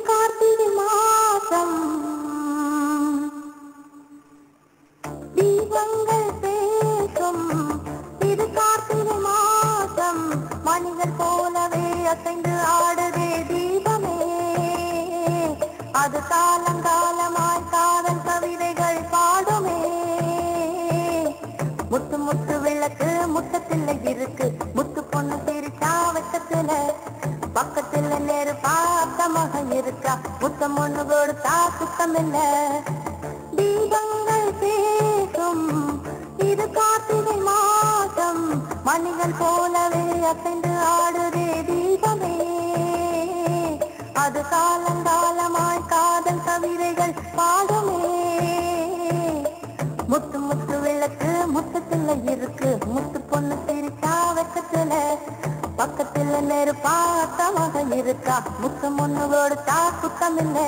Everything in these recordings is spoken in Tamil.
கார்த்திகை மாதம் தீபங்கள் பேசும். இது கார்த்திகை மாதம் மனிதர் போலவே அசைந்து ஆடுதே தீபமே. அது காலங்காலமாய் காதல் கவிதைகள் பாடுமே. முத்து முத்து விளக்கு முத்தத்தில் இருக்கு. முத்து பொண்ணு சிரிச்சா வெட்டத்துல பக்கத்துல நேரு பார்த்தமாக இருக்கா. முத்தம் ஒண்ணு கொடுத்தா சுத்தம் இல்ல. தீபங்கள் பேசும். இது கார்த்திகை மாதம் மணிகள் போலவே அசைந்து ஆடுதே தீபமே. அது காலங்காலமாய் காதல் கவிதைகள் பாடுமே. முத்து முத்து விளக்கு முத்தத்துல இருக்கு. முத்து பொண்ணு சிரிச்சா வெக்கத்துல பக்கத்துல நேரு பார்த்தமாக இருக்கா. முத்தம் ஒண்ணு கொடுத்தா சுத்தம் இல்லை.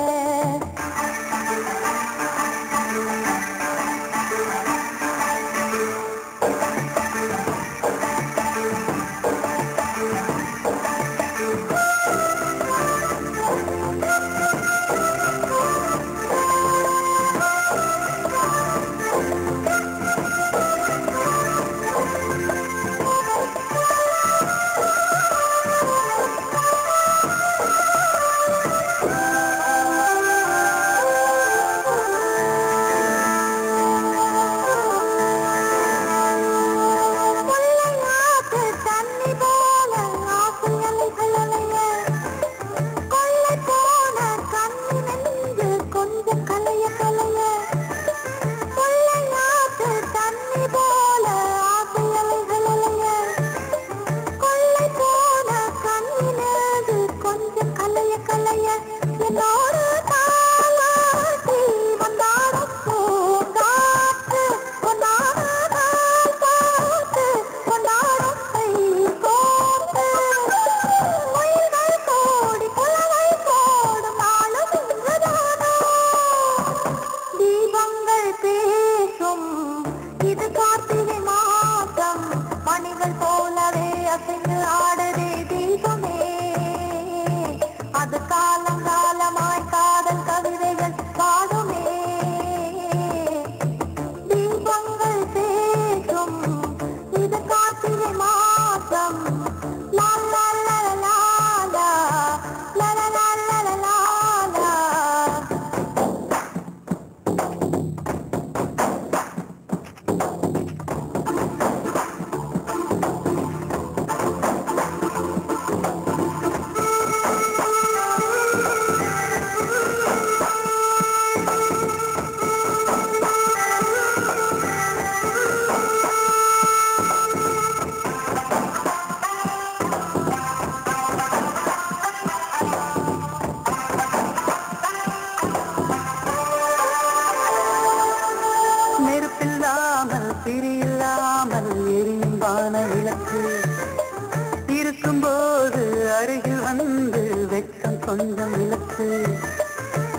இருக்கும்போது அருகில் வந்து வெட்கம் கொஞ்சம் விளக்கு.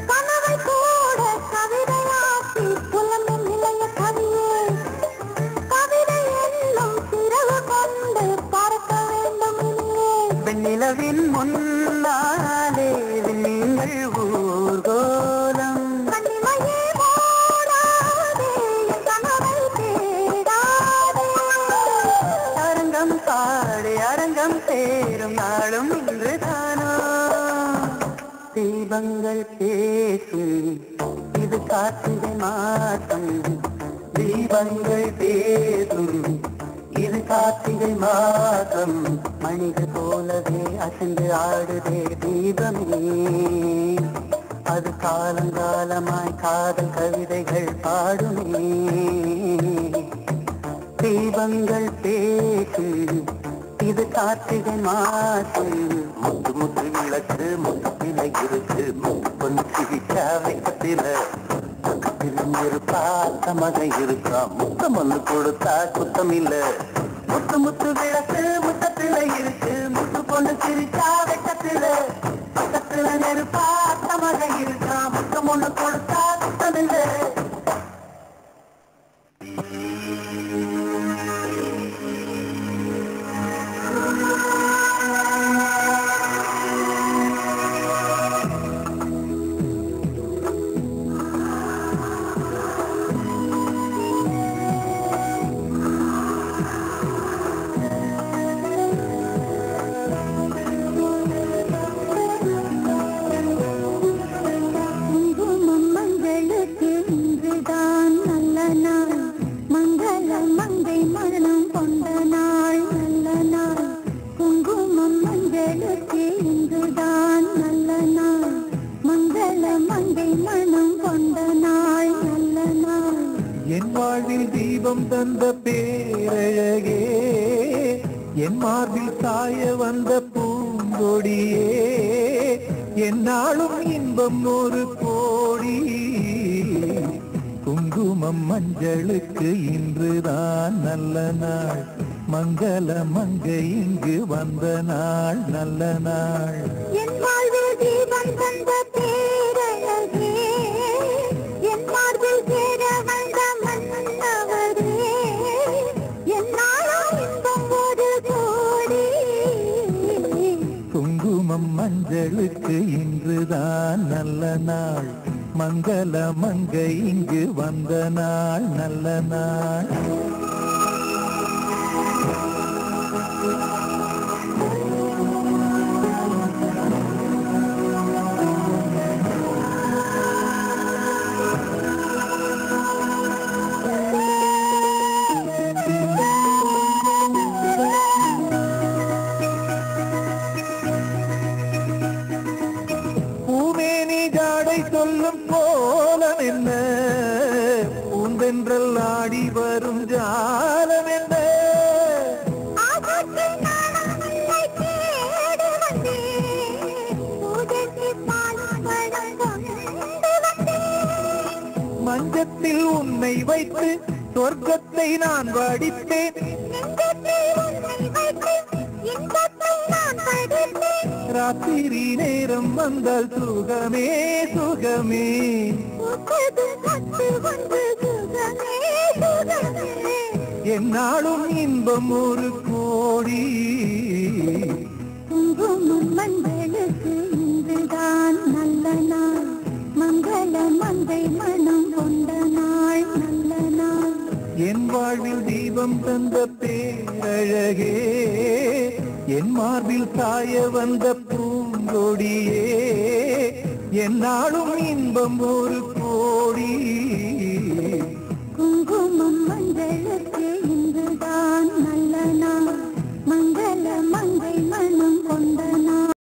கனவை கூட கவிதையாக்கி புலம்பும் நிலைய கவியே. கவிதை என்னும் சிறகு கொண்டு பறக்க வேண்டும் இனியே. வெண்ணிலவின் முன்னாலே நீங்கள் ஊர்கோலம். அரங்கம் சேரும் நாளும் இன்றுதானோ. தீபங்கள் பேசும். இது கார்த்திகை மாதம். தீபங்கள் பேசும். இது கார்த்திகை மாதம் மனிதர் போலவே அசைந்து ஆடுதே தீபமே. அது காலங்காலமாய் காதல் கவிதைகள் பாடுமே. தீபங்கள் பேசும். இது கார்த்திகை மாதம். முத்து முத்து விளக்கு முத்தில இருக்கு. முத்து சிரிச்சா வெக்கத்தில பக்கத்தில் இருப்பாத்த மகை இருக்கா. முத்தம் ஒன்று கொடுத்தா குத்தம் இல்ல. முத்து முத்து விளக்கு முத்தத்தில இருக்கு. முத்து பொண்ணு சிரிச்சா வெக்கத்தில பக்கத்துல நெருப்பாத்த மகை இருக்கா. முத்தம் ஒன்று கொடுத்தா குத்தம் இல்ல. மஞ்சளுக்கு இன்றுதான் நல்ல நாள் மங்கள மங்கை மனம் கொண்ட நாள் நல்ல நாள் என் வாழ்வில் தீபம் தந்த பேரழகே என் மார்பில் சாய வந்த பூங்கொடியே என்னாலும் இன்பம் ஒரு கோடி குங்குமம் மஞ்சளுக்கு இன்றுதான் நல்ல நாள் மங்கள மங்கை இங்கு வந்த நாள் நல்ல நாள் என் வாழ்வில் தீபம் தந்த பேரழகே என் மார்பில் சேர வந்த மன்னவரே என்னாலும் இன்பம் ஒரு கோடி குங்குமம் மஞ்சளுக்கு இன்றுதான் நல்ல நாள் மங்கள மங்கை இங்கு வந்த நாள் நல்ல நாள் சொல்லும் கோலம் என்ன பூந்தென்றல் ஆடி வரும் ஜாலம் என்ன மஞ்சத்தில் உன்னை வைத்து சொர்க்கத்தை நான் வடித்தேன் ராத்திரி நேரம் வந்தால் சுகமே சுகமே என்னாலும் இன்பம் ஒரு கோடி குங்குமம் மஞ்சளுக்கு இன்றுதான் நல்ல நாள் மங்கள மங்கை மனம் கொண்ட நாள் நல்ல நாள் என் வாழ்வில் தீபம் தந்த பேரழகே என் மார்பில் சாய வந்த பூங்கொடியே என்னாலும் இன்பம் ஒரு கோடி குங்குமம் மஞ்சளுக்கு இன்றுதான் நல்ல நாள் மங்கள மங்கை மனம் கொண்ட